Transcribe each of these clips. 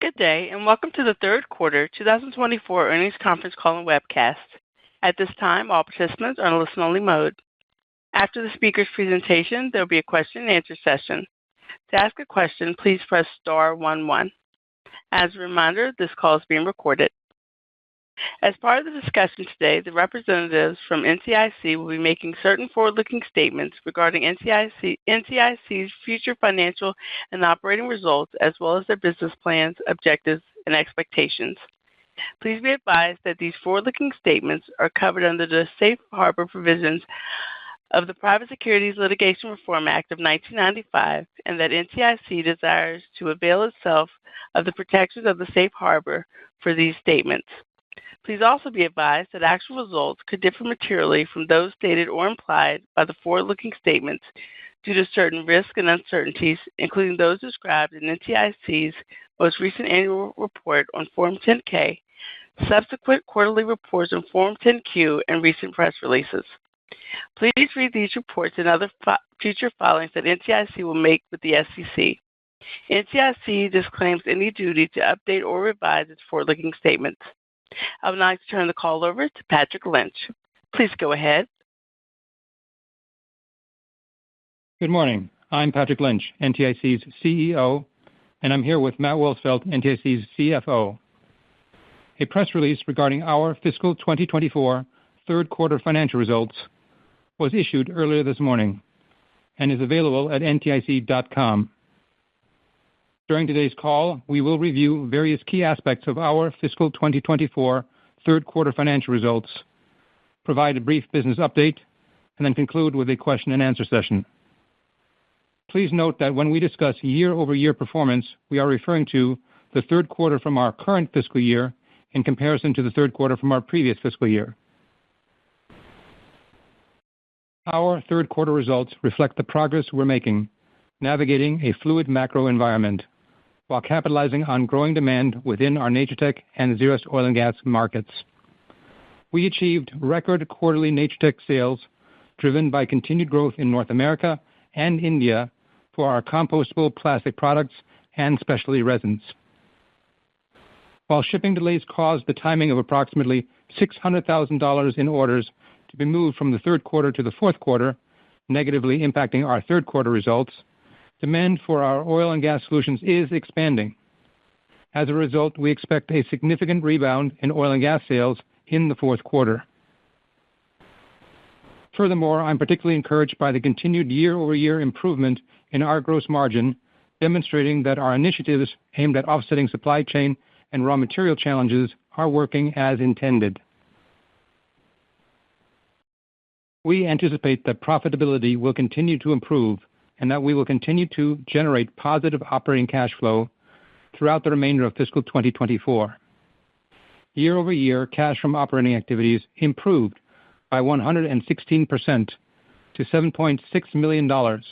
Good day, and welcome to the third quarter 2024 earnings conference call and webcast. At this time, all participants are in a listen-only mode. After the speaker's presentation, there will be a question-and-answer session. To ask a question, please press star 11. As a reminder, this call is being recorded. As part of the discussion today, the representatives from NTIC will be making certain forward-looking statements regarding NTIC's future financial and operating results, as well as their business plans, objectives, and expectations. Please be advised that these forward-looking statements are covered under the safe harbor provisions of the Private Securities Litigation Reform Act of 1995, and that NTIC desires to avail itself of the protections of the safe harbor for these statements. Please also be advised that actual results could differ materially from those stated or implied by the forward-looking statements due to certain risks and uncertainties, including those described in NTIC's most recent annual report on Form 10-K, subsequent quarterly reports on Form 10-Q, and recent press releases. Please read these reports and other future filings that NTIC will make with the SEC. NTIC disclaims any duty to update or revise its forward-looking statements. I would like to turn the call over to Patrick Lynch. Please go ahead. Good morning. I'm Patrick Lynch, NTIC's CEO, and I'm here with Matt Wolsfeld, NTIC's CFO. A press release regarding our fiscal 2024 third quarter financial results was issued earlier this morning and is available at ntic.com. During today's call, we will review various key aspects of our fiscal 2024 third quarter financial results, provide a brief business update, and then conclude with a question-and-answer session. Please note that when we discuss year-over-year performance, we are referring to the third quarter from our current fiscal year in comparison to the third quarter from our previous fiscal year. Our third quarter results reflect the progress we're making, navigating a fluid macro environment, while capitalizing on growing demand within our Natur-Tec and ZERUST oil and gas markets. We achieved record quarterly Natur-Tec sales driven by continued growth in North America and India for our compostable plastic products and specialty resins. While shipping delays caused the timing of approximately $600,000 in orders to be moved from the third quarter to the fourth quarter, negatively impacting our third quarter results, demand for our oil and gas solutions is expanding. As a result, we expect a significant rebound in oil and gas sales in the fourth quarter. Furthermore, I'm particularly encouraged by the continued year-over-year improvement in our gross margin, demonstrating that our initiatives aimed at offsetting supply chain and raw material challenges are working as intended. We anticipate that profitability will continue to improve and that we will continue to generate positive operating cash flow throughout the remainder of fiscal 2024. Year-over-year, cash from operating activities improved by 116% to $7.6 million,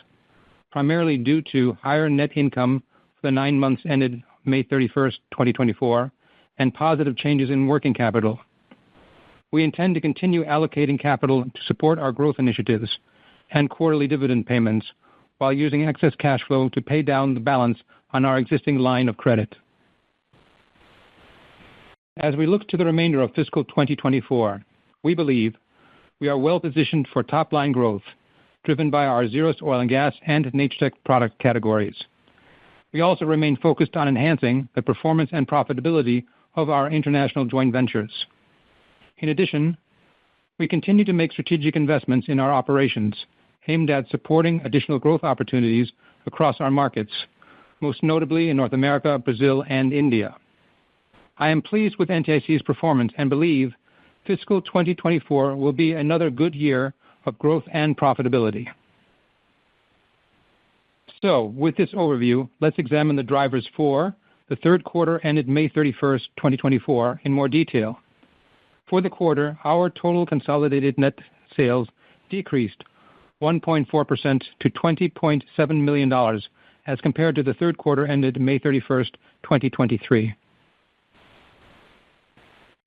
primarily due to higher net income for the 9 months ended May 31st, 2024, and positive changes in working capital. We intend to continue allocating capital to support our growth initiatives and quarterly dividend payments, while using excess cash flow to pay down the balance on our existing line of credit. As we look to the remainder of fiscal 2024, we believe we are well positioned for top-line growth, driven by our ZERUST oil and gas and Natur-Tec product categories. We also remain focused on enhancing the performance and profitability of our international joint ventures. In addition, we continue to make strategic investments in our operations aimed at supporting additional growth opportunities across our markets, most notably in North America, Brazil, and India. I am pleased with NTIC's performance and believe fiscal 2024 will be another good year of growth and profitability. So, with this overview, let's examine the drivers for the third quarter ended May 31st, 2024 in more detail. For the quarter, our total consolidated net sales decreased 1.4% to $20.7 million as compared to the third quarter ended May 31st, 2023.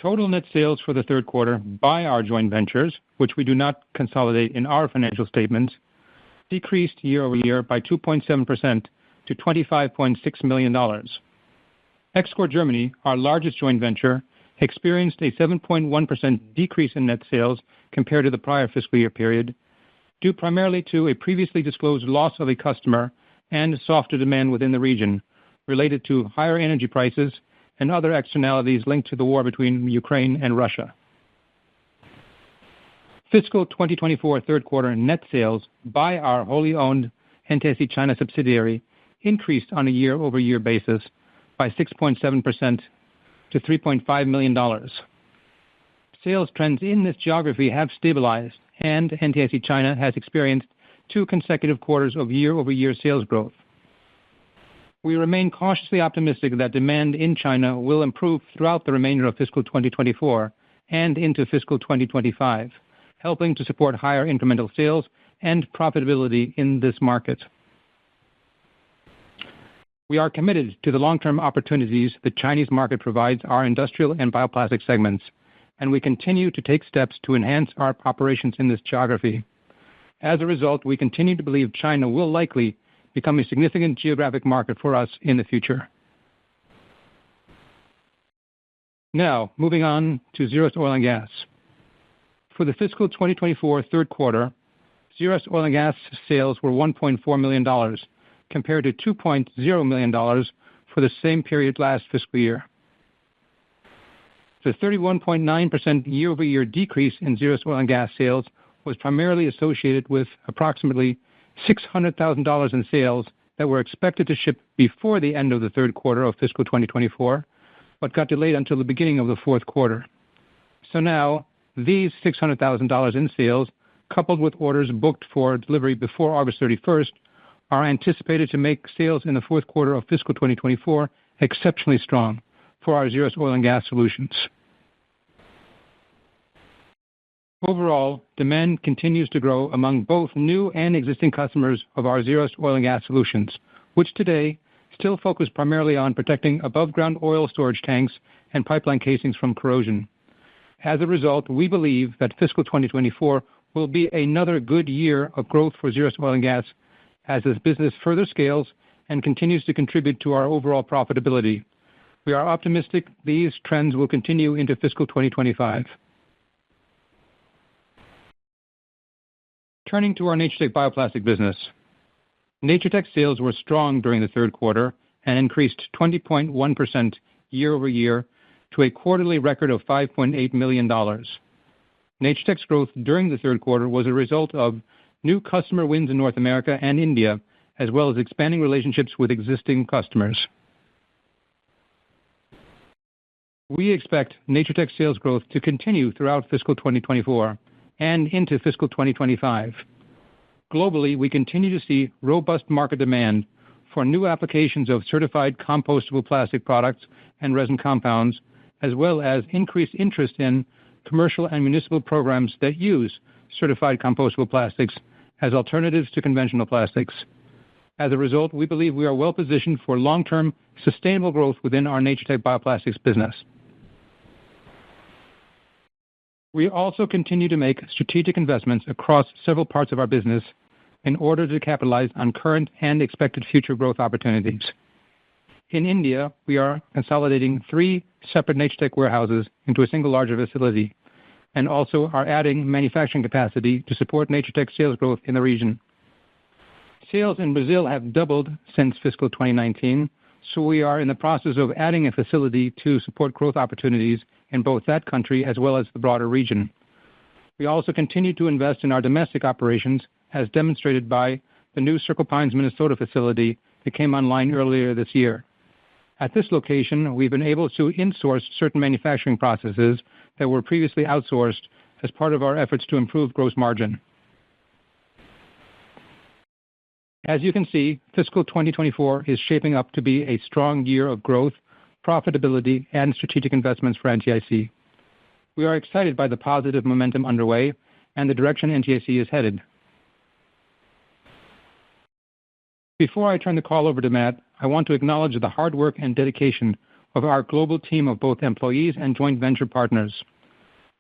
Total net sales for the third quarter by our joint ventures, which we do not consolidate in our financial statements, decreased year-over-year by 2.7% to $25.6 million. Export Germany, our largest joint venture, experienced a 7.1% decrease in net sales compared to the prior fiscal year period, due primarily to a previously disclosed loss of a customer and softer demand within the region related to higher energy prices and other externalities linked to the war between Ukraine and Russia. Fiscal 2024 third quarter net sales by our wholly owned NTIC China subsidiary increased on a year-over-year basis by 6.7% to $3.5 million. Sales trends in this geography have stabilized, and NTIC China has experienced 2 consecutive quarters of year-over-year sales growth. We remain cautiously optimistic that demand in China will improve throughout the remainder of fiscal 2024 and into fiscal 2025, helping to support higher incremental sales and profitability in this market. We are committed to the long-term opportunities the Chinese market provides our industrial and bioplastic segments, and we continue to take steps to enhance our operations in this geography. As a result, we continue to believe China will likely become a significant geographic market for us in the future. Now, moving on to ZERUST Oil and Gas. For the fiscal 2024 third quarter, ZERUST Oil and Gas sales were $1.4 million, compared to $2.0 million for the same period last fiscal year. The 31.9% year-over-year decrease in ZERUST Oil and Gas sales was primarily associated with approximately $600,000 in sales that were expected to ship before the end of the third quarter of fiscal 2024, but got delayed until the beginning of the fourth quarter. So now, these $600,000 in sales, coupled with orders booked for delivery before August 31st, are anticipated to make sales in the fourth quarter of fiscal 2024 exceptionally strong for our ZERUST Oil and Gas solutions. Overall, demand continues to grow among both new and existing customers of our ZERUST Oil and Gas solutions, which today still focus primarily on protecting above-ground oil storage tanks and pipeline casings from corrosion. As a result, we believe that fiscal 2024 will be another good year of growth for ZERUST Oil and Gas as this business further scales and continues to contribute to our overall profitability. We are optimistic these trends will continue into fiscal 2025. Turning to our Natur-Tec bioplastic business. Natur-Tec sales were strong during the third quarter and increased 20.1% year-over-year to a quarterly record of $5.8 million. Natur-Tec's growth during the third quarter was a result of new customer wins in North America and India, as well as expanding relationships with existing customers. We expect Natur-Tec sales growth to continue throughout fiscal 2024 and into fiscal 2025. Globally, we continue to see robust market demand for new applications of certified compostable plastic products and resin compounds, as well as increased interest in commercial and municipal programs that use certified compostable plastics as alternatives to conventional plastics. As a result, we believe we are well positioned for long-term sustainable growth within our Natur-Tec bioplastics business. We also continue to make strategic investments across several parts of our business in order to capitalize on current and expected future growth opportunities. In India, we are consolidating 3 separate Natur-Tec warehouses into a single larger facility, and also are adding manufacturing capacity to support Natur-Tec sales growth in the region. Sales in Brazil have doubled since fiscal 2019, so we are in the process of adding a facility to support growth opportunities in both that country as well as the broader region. We also continue to invest in our domestic operations, as demonstrated by the new Circle Pines, Minnesota facility that came online earlier this year. At this location, we've been able to insource certain manufacturing processes that were previously outsourced as part of our efforts to improve gross margin. As you can see, fiscal 2024 is shaping up to be a strong year of growth, profitability, and strategic investments for NTIC. We are excited by the positive momentum underway and the direction NTIC is headed. Before I turn the call over to Matt, I want to acknowledge the hard work and dedication of our global team of both employees and joint venture partners.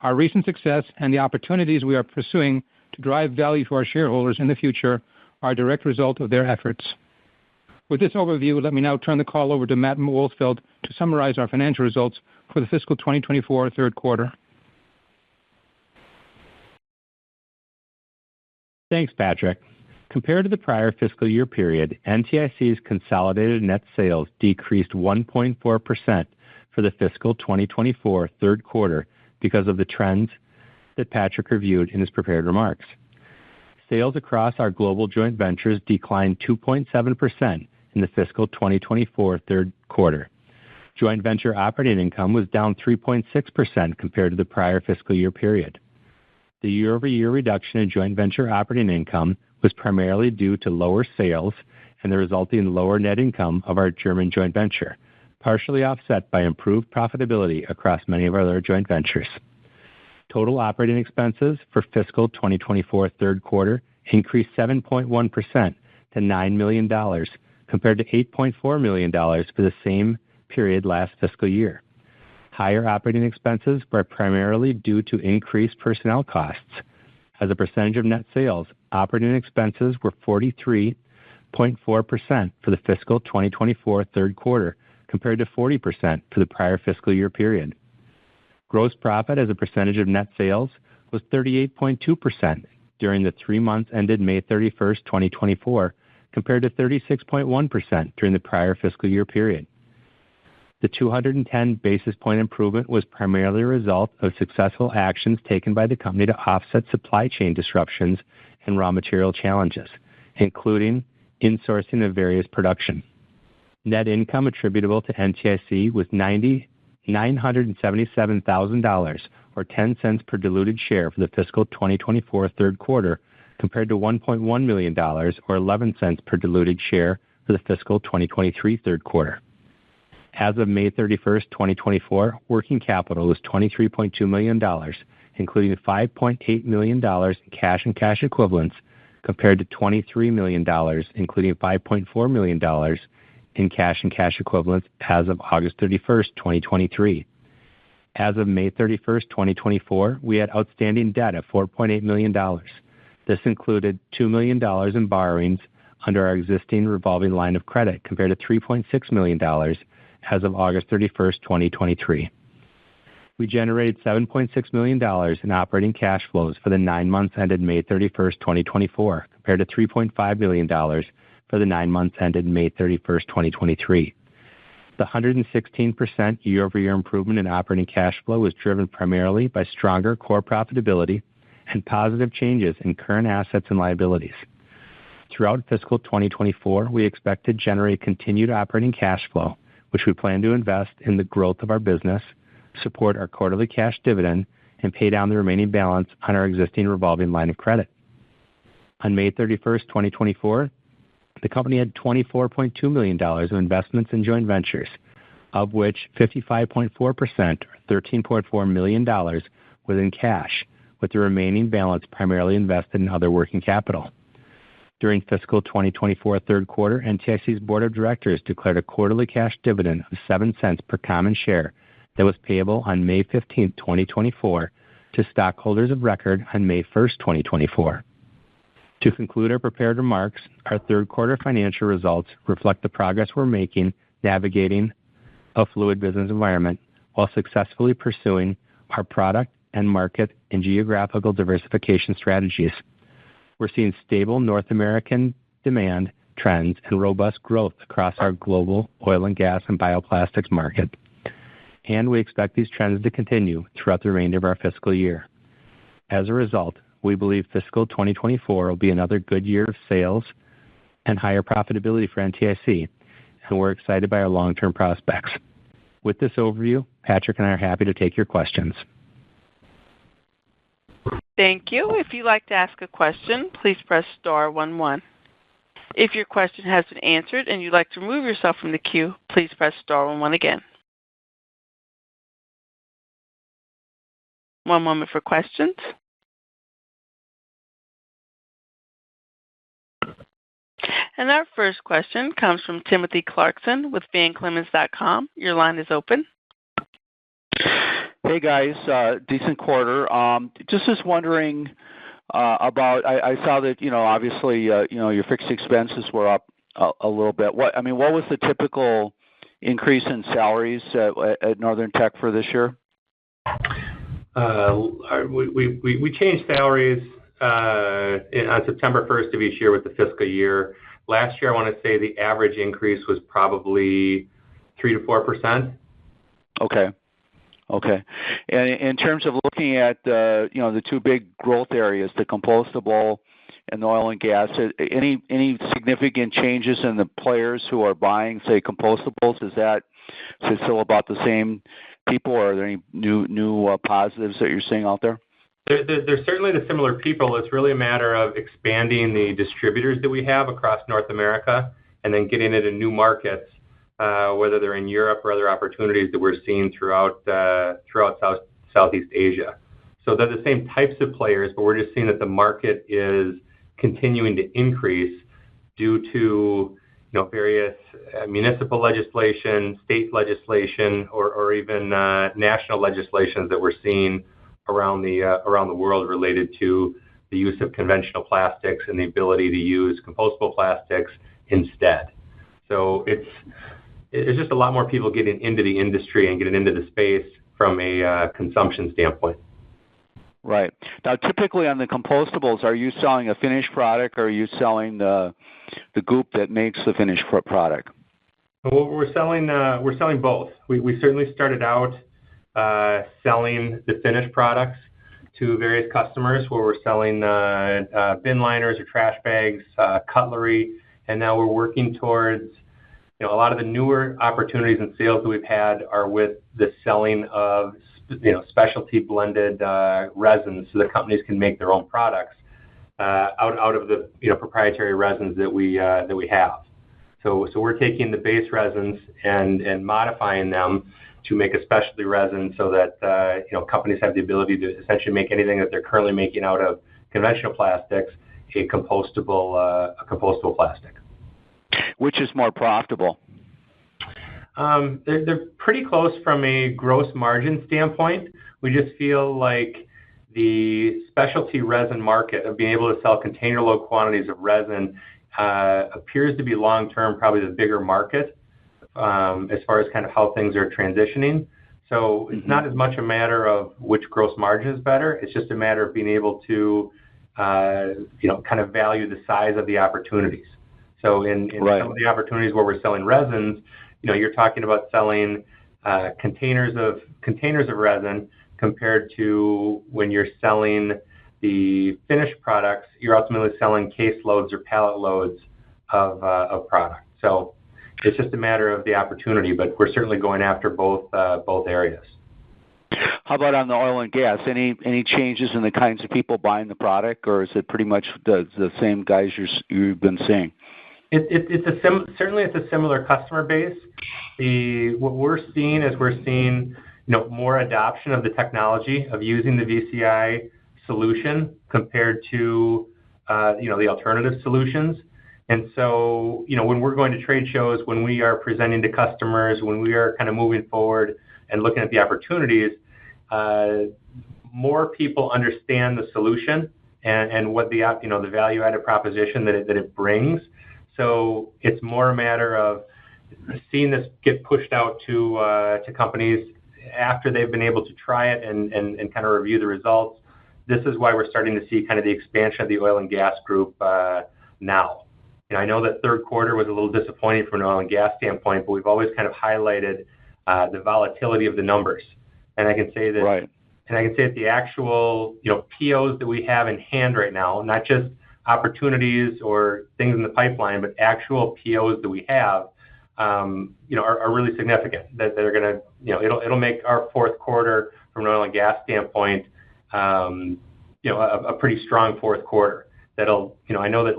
Our recent success and the opportunities we are pursuing to drive value for our shareholders in the future are a direct result of their efforts. With this overview, let me now turn the call over to Matt Wolsfeld to summarize our financial results for the fiscal 2024 third quarter. Thanks, Patrick. Compared to the prior fiscal year period, NTIC's consolidated net sales decreased 1.4% for the fiscal 2024 third quarter because of the trends that Patrick reviewed in his prepared remarks. Sales across our global joint ventures declined 2.7% in the fiscal 2024 third quarter. Joint venture operating income was down 3.6% compared to the prior fiscal year period. The year-over-year reduction in joint venture operating income was primarily due to lower sales and the resulting lower net income of our German joint venture, partially offset by improved profitability across many of our other joint ventures. Total operating expenses for fiscal 2024 third quarter increased 7.1% to $9 million, compared to $8.4 million for the same period last fiscal year. Higher operating expenses were primarily due to increased personnel costs. As a percentage of net sales, operating expenses were 43.4% for the fiscal 2024 third quarter, compared to 40% for the prior fiscal year period. Gross profit as a percentage of net sales was 38.2% during the 3 months ended May 31st, 2024, compared to 36.1% during the prior fiscal year period. The 210 basis point improvement was primarily a result of successful actions taken by the company to offset supply chain disruptions and raw material challenges, including insourcing of various production. Net income attributable to NTIC was $977,000, or 10 cents per diluted share for the fiscal 2024 third quarter, compared to $1.1 million, or 11 cents per diluted share for the fiscal 2023 third quarter. As of May 31st, 2024, working capital was $23.2 million, including $5.8 million in cash and cash equivalents, compared to $23 million, including $5.4 million in cash and cash equivalents as of August 31st, 2023. As of May 31st, 2024, we had outstanding debt of $4.8 million. This included $2 million in borrowings under our existing revolving line of credit, compared to $3.6 million as of August 31st, 2023. We generated $7.6 million in operating cash flows for the 9 months ended May 31st, 2024, compared to $3.5 million for the 9 months ended May 31st, 2023. The 116% year-over-year improvement in operating cash flow was driven primarily by stronger core profitability and positive changes in current assets and liabilities. Throughout fiscal 2024, we expect to generate continued operating cash flow, which we plan to invest in the growth of our business, support our quarterly cash dividend, and pay down the remaining balance on our existing revolving line of credit. On May 31st, 2024, the company had $24.2 million of investments in joint ventures, of which 55.4%, or $13.4 million, was in cash, with the remaining balance primarily invested in other working capital. During fiscal 2024 third quarter, NTIC's board of directors declared a quarterly cash dividend of 7 cents per common share that was payable on May 15th, 2024, to stockholders of record on May 1st, 2024. To conclude our prepared remarks, our third quarter financial results reflect the progress we're making navigating a fluid business environment while successfully pursuing our product and market and geographical diversification strategies. We're seeing stable North American demand trends and robust growth across our global oil and gas and bioplastics market, and we expect these trends to continue throughout the remainder of our fiscal year. As a result, we believe fiscal 2024 will be another good year of sales and higher profitability for NTIC, and we're excited by our long-term prospects. With this overview, Patrick and I are happy to take your questions. Thank you. If you'd like to ask a question, please press star 11. If your question has been answered and you'd like to remove yourself from the queue, please press star 11 again. One moment for questions. And our first question comes from Timothy Clarkson with VanClemens.com. Your line is open. Hey guys, decent quarter. Just was wondering about. I saw that obviously your fixed expenses were up a little bit. What was the typical increase in salaries at Natur-Tec for this year? We changed salaries on September 1st of each year with the fiscal year. Last year, I want to say the average increase was probably 3 to 4%. Okay. And in terms of looking at the two big growth areas, the compostable and the oil and gas, any significant changes in the players who are buying, say, compostables? Is it still about the same people, or are there any new positives that you're seeing out there? There's certainly the similar people. It's really a matter of expanding the distributors that we have across North America and then getting it in new markets, whether they're in Europe or other opportunities that we're seeing throughout Southeast Asia. So they're the same types of players, but we're just seeing that the market is continuing to increase due to various municipal legislation, state legislation, or even national legislations that we're seeing around the world related to the use of conventional plastics and the ability to use compostable plastics instead. So it's just a lot more people getting into the industry and getting into the space from a consumption standpoint. Right. Now, typically on the compostables, are you selling a finished product, or are you selling the goop that makes the finished product? Well, we're selling both. We certainly started out selling the finished products to various customers, where we're selling bin liners or trash bags, cutlery, and now we're working towards a lot of the newer opportunities and sales that we've had are with the selling of specialty blended resins, so that companies can make their own products out of the proprietary resins that we have. So we're taking the base resins and modifying them to make a specialty resin, so that companies have the ability to essentially make anything that they're currently making out of conventional plastics a compostable plastic. Which is more profitable? They're pretty close from a gross margin standpoint. We just feel like the specialty resin market of being able to sell container load quantities of resin appears to be long-term probably the bigger market as far as kind of how things are transitioning. So it's not as much a matter of which gross margin is better. It's just a matter of being able to kind of value the size of the opportunities. So in some of the opportunities where we're selling resins, you're talking about selling containers of resin, compared to when you're selling the finished products, you're ultimately selling case loads or pallet loads of product. So it's just a matter of the opportunity, but we're certainly going after both areas. How about on the oil and gas? Any changes in the kinds of people buying the product, or is it pretty much the same guys you've been seeing? Certainly it's a similar customer base. What we're seeing is more adoption of the technology of using the VCI solution compared to the alternative solutions. And so when we're going to trade shows, when we are presenting to customers, when we are kind of moving forward and looking at the opportunities, more people understand the solution and what the value added proposition that it brings. So it's more a matter of seeing this get pushed out to companies after they've been able to try it and kind of review the results. This is why we're starting to see kind of the expansion of the oil and gas group now. I know that third quarter was a little disappointing from an oil and gas standpoint, but we've always kind of highlighted the volatility of the numbers. And I can say that, and I can say that the actual POs that we have in hand right now, not just opportunities or things in the pipeline, but actual POs that we have, are really significant. That they're going to, it'll make our fourth quarter from an oil and gas standpoint, a pretty strong fourth quarter. That'll, I know that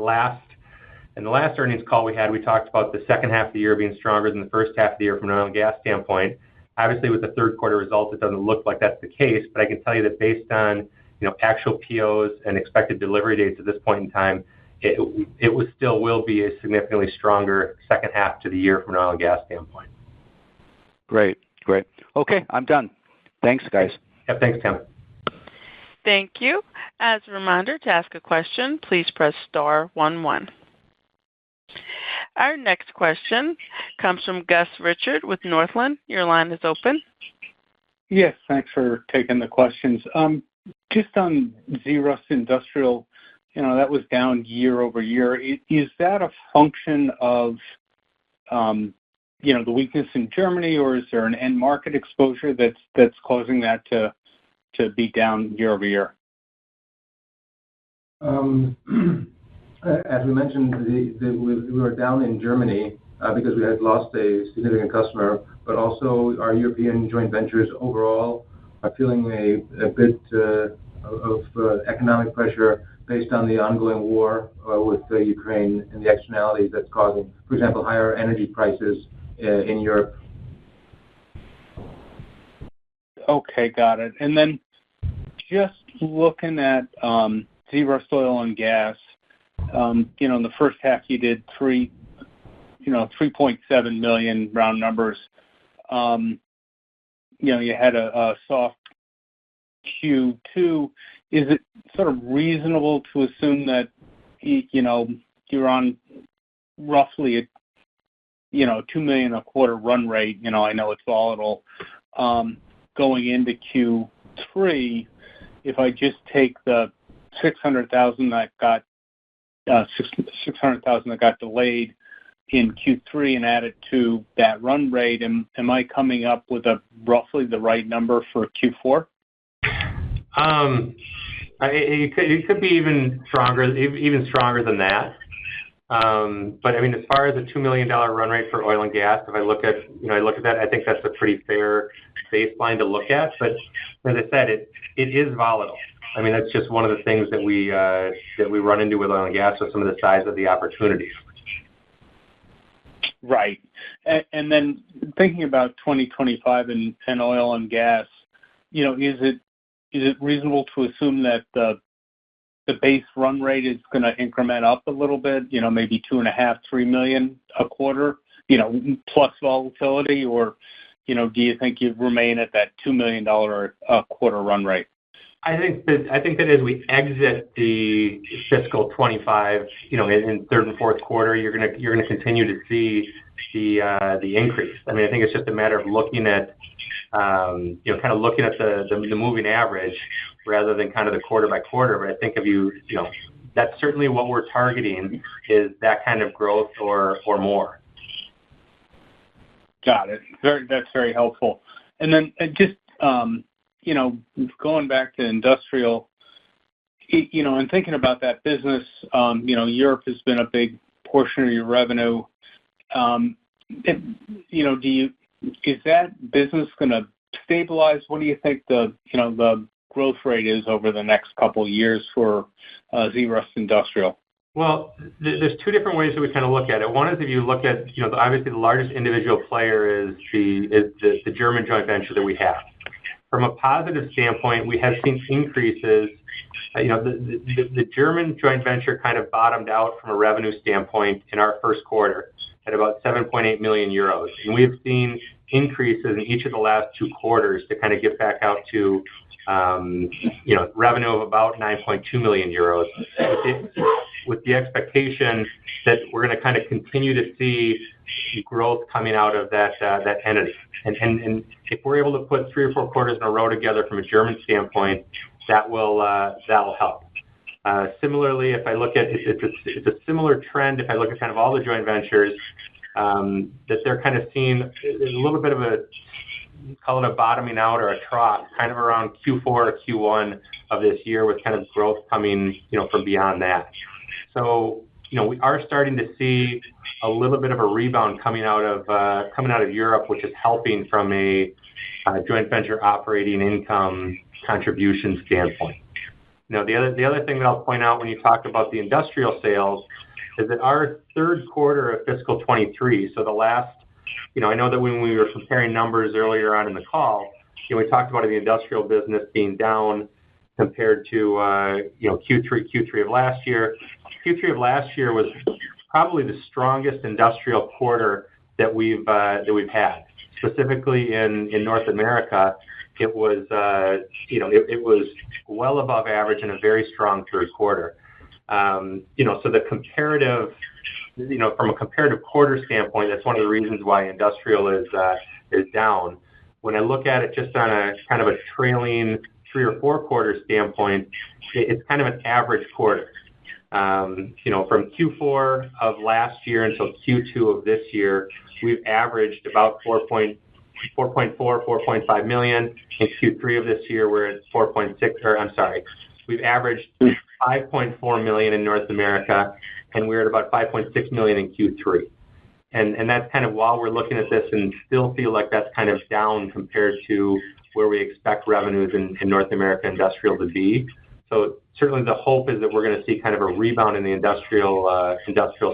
in the last earnings call we had, we talked about the second half of the year being stronger than the first half of the year from an oil and gas standpoint. Obviously, with the third quarter results, it doesn't look like that's the case, but I can tell you that based on actual POs and expected delivery dates at this point in time, it will be a significantly stronger second half to the year from an oil and gas standpoint. Great. Okay, I'm done. Thanks, guys. Yeah, thanks, Tim. Thank you. As a reminder, to ask a question, please press star 11. Our next question comes from Gus Richard with Northland. Your line is open. Yes, thanks for taking the questions. Just on ZERUST Industrial, that was down year over year. Is that a function of, the weakness in Germany, or is there an end market exposure that's causing that to be down year over year? As we mentioned, we were down in Germany because we had lost a significant customer, but also our European joint ventures overall are feeling a bit of economic pressure based on the ongoing war with Ukraine and the externalities that's causing, for example, higher energy prices in Europe. Okay, got it. And then just looking at ZERUST Oil and Gas, in the first half you did $3.7 million round numbers. You had a soft Q2. Is it sort of reasonable to assume that you're on roughly a $2 million a quarter run rate? I know it's volatile. Going into Q3, if I just take the $600,000 that got delayed in Q3 and add it to that run rate, am I coming up with roughly the right number for Q4? It could be even stronger than that. But I mean, as far as a $2 million run rate for oil and gas, if I look at that, I think that's a pretty fair baseline to look at. But as I said, it is volatile. I mean, that's just one of the things that we run into with oil and gas with some of the size of the opportunities. Right. And then thinking about 2025 and oil and gas, is it reasonable to assume that the base run rate is going to increment up a little bit, maybe $2.5-3 million a quarter, plus volatility, or do you think you'd remain at that $2 million a quarter run rate? I think that as we exit the fiscal 25, in third and fourth quarter, you're gonna continue to see the increase. I mean, I think it's just a matter of looking at kind of looking at the moving average rather than kind of the quarter by quarter. But I think that's certainly what we're targeting, is that kind of growth or more. Got it. That's very helpful. And then just going back to industrial, and thinking about that business, Europe has been a big portion of your revenue. Is that business going to stabilize? What do you think the growth rate is over the next couple of years for ZERUST Industrial? Well, there's two different ways that we kind of look at it. One is if you look at, obviously the largest individual player is the German joint venture that we have. From a positive standpoint, we have seen increases. The German joint venture kind of bottomed out from a revenue standpoint in our first quarter at about 7.8 million euros. And we have seen increases in each of the last two quarters to kind of get back out to, revenue of about 9.2 million euros, with the expectation that we're going to kind of continue to see growth coming out of that entity. And if we're able to put 3 or 4 quarters in a row together from a German standpoint, that'll help. Similarly, if I look at it's a similar trend. If I look at kind of all the joint ventures, that they're kind of seeing a little bit of call it a bottoming out or a trough, kind of around Q4 or Q1 of this year, with kind of growth coming, from beyond that. So, we are starting to see a little bit of a rebound coming out of Europe, which is helping from a joint venture operating income contribution standpoint. The other thing that I'll point out when you talk about the industrial sales is that our third quarter of fiscal 23, so the last, I know that when we were comparing numbers earlier on in the call, we talked about the industrial business being down compared to, Q3 of last year. Q3 of last year was probably the strongest industrial quarter that we've had. Specifically in North America, it was, it was well above average and a very strong third quarter. So the comparative from a comparative quarter standpoint, that's one of the reasons why industrial is down. When I look at it just on a kind of a trailing 3 or 4 quarter standpoint, it's kind of an average quarter. From Q4 of last year until Q2 of this year, we've averaged about 4.5 million. In Q3 of this year, we're at 4.6, we've averaged 5.4 million in North America, and we're at about 5.6 million in Q3. And that's kind of while we're looking at this and still feel like that's kind of down compared to where we expect revenues in North America industrial to be. So certainly the hope is that we're going to see kind of a rebound in the industrial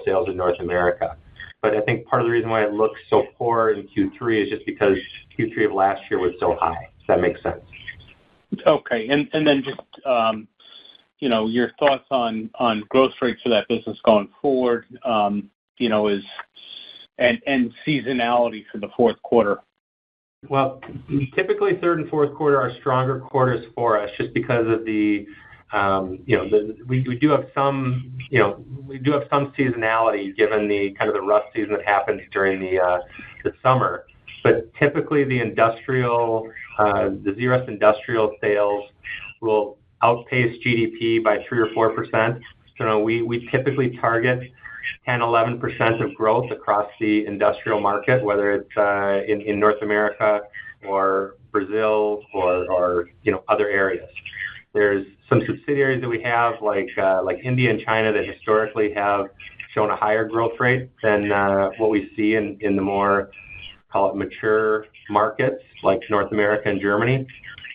sales in North America. But I think part of the reason why it looks so poor in Q3 is just because Q3 of last year was so high. Does that make sense? Okay. And then just, your thoughts on growth rates for that business going forward, and seasonality for the fourth quarter. Well, typically third and fourth quarter are stronger quarters for us just because of we do have some seasonality given the kind of the rust season that happens during the summer. But typically the ZERUST industrial sales will outpace GDP by 3 or 4%. So we typically target 10-11% of growth across the industrial market, whether it's in North America or Brazil or other areas. There's some subsidiaries that we have like India and China that historically have shown a higher growth rate than what we see in the more, call it, mature markets like North America and Germany.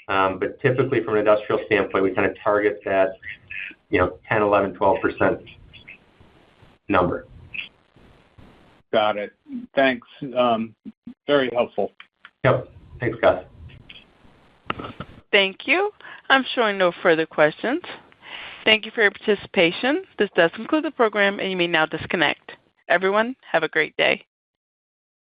But typically from an industrial standpoint, we kind of target that 10, 11, 12% number. Got it. Thanks. Very helpful. Yep. Thanks, Gus. Thank you. I'm showing no further questions. Thank you for your participation. This does conclude the program, and you may now disconnect. Everyone, have a great day.